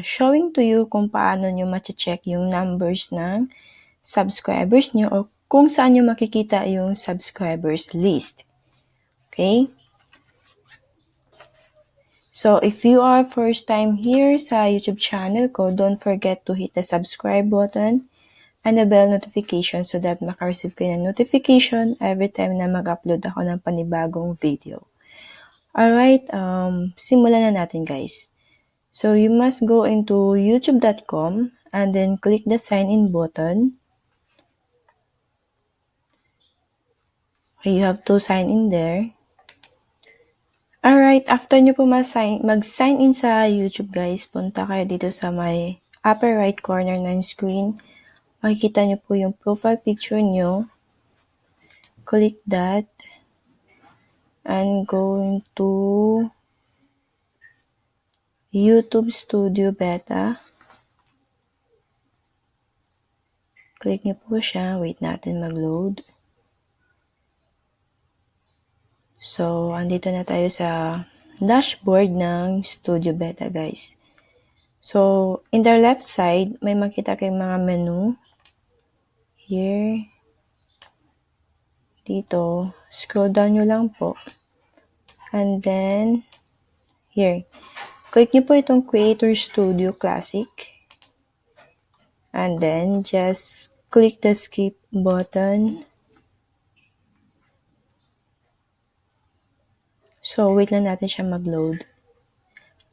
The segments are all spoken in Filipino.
showing to you kung paano nyo ma-check yung numbers ng subscribers nyo o kung saan nyo makikita yung subscribers list. Okay? So, if you are first time here sa YouTube channel ko, don't forget to hit the subscribe button and the bell notification so that maka-receive kayo ng notification every time na mag-upload ako ng panibagong video. Alright, simulan na natin guys. So, you must go into youtube.com and then click the sign in button. Okay, you have to sign in there. Alright, after nyo po mag-sign in sa YouTube guys, punta kayo dito sa may upper right corner ng screen. Makikita nyo po yung profile picture nyo. Click that. And go into YouTube Studio Beta. Click nyo po siya. Wait natin mag-load. So, andito na tayo sa dashboard ng Studio Beta, guys. So, in the left side, may makita kayong mga menu. Here. Dito. Scroll down nyo lang po. And then, here. Click nyo po itong Creator Studio Classic. And then, just click the skip button. So, wait lang natin siya mag-load.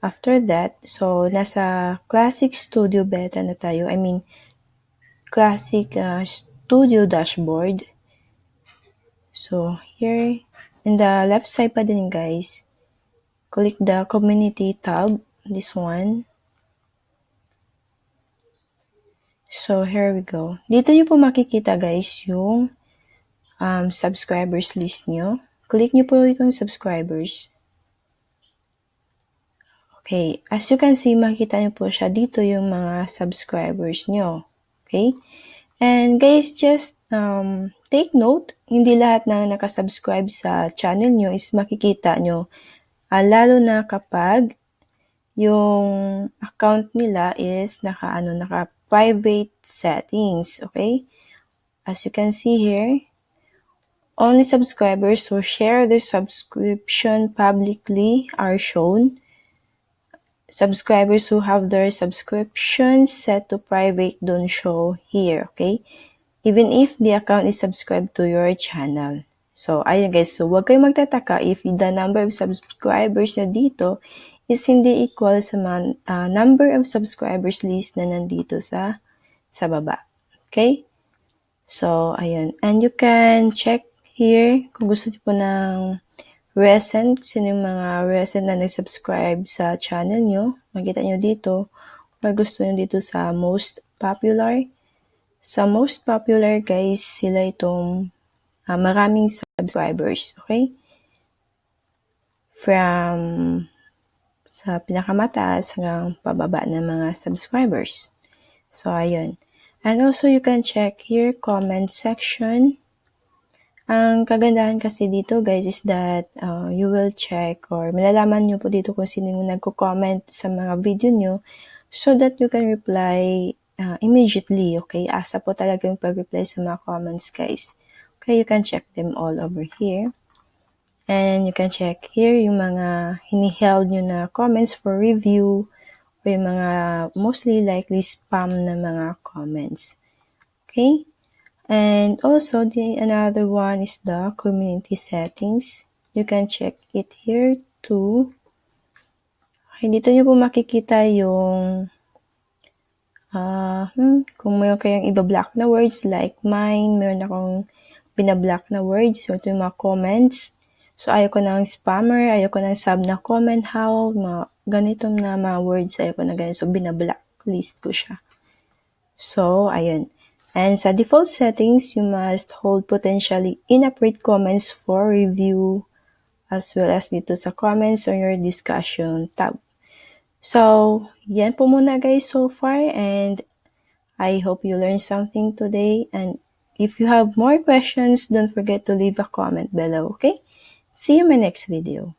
After that, so, nasa Classic Studio Beta na tayo. I mean, Classic Studio Dashboard. So, here, in the left side pa din guys, click the Community tab, this one. So, here we go. Dito nyo po makikita guys yung subscribers list nyo. Click nyo po itong subscribers. Okay, as you can see, makikita nyo po siya dito yung mga subscribers nyo. Okay? And guys, just take note, hindi lahat ng nakasubscribe sa channel nyo is makikita nyo. Lalo na kapag yung account nila is naka-private settings. Okay? As you can see here, only subscribers who share their subscription publicly are shown. Subscribers who have their subscriptions set to private don't show here, okay? Even if the account is subscribed to your channel. So, ayun guys. So, huwag kayong magtataka if the number of subscribers nyo dito is hindi equal sa number of subscribers list na nandito sa baba. Okay? So, ayun. And you can check here kung gusto nyo po ng recent, sino yung mga recent na nag-subscribe sa channel nyo. Makita nyo dito. Or gusto nyo dito sa most popular. Sa most popular, guys, sila itong maraming subscribers. Okay? From sa pinakamataas hanggang pababa ng mga subscribers. So, ayun. And also, you can check here, comment section. Ang kagandahan kasi dito guys is that you will check or malalaman nyo po dito kung sino yung nagko-comment sa mga video nyo so that you can reply immediately, okay? Asa po talaga yung pag-reply sa mga comments guys. Okay, you can check them all over here. And you can check here yung mga hiniheld nyo na comments for review o yung mga mostly likely spam na mga comments. Okay? And also, another one is the community settings. You can check it here too. Okay, dito nyo po makikita yung kung mayroon kayong iba-block na words like mine, mayroon akong binablock na words. So, ito yung mga comments. So, ayoko ng spammer, ayoko ng sub na comment how, mga ganitong na mga words, ayoko na ganito. So, binablock list ko siya. So, ayun. And sa default settings, you must hold potentially inappropriate comments for review as well as dito sa comments on your discussion tab. So, yan po muna guys so far and I hope you learned something today. And if you have more questions, don't forget to leave a comment below, okay? See you in my next video.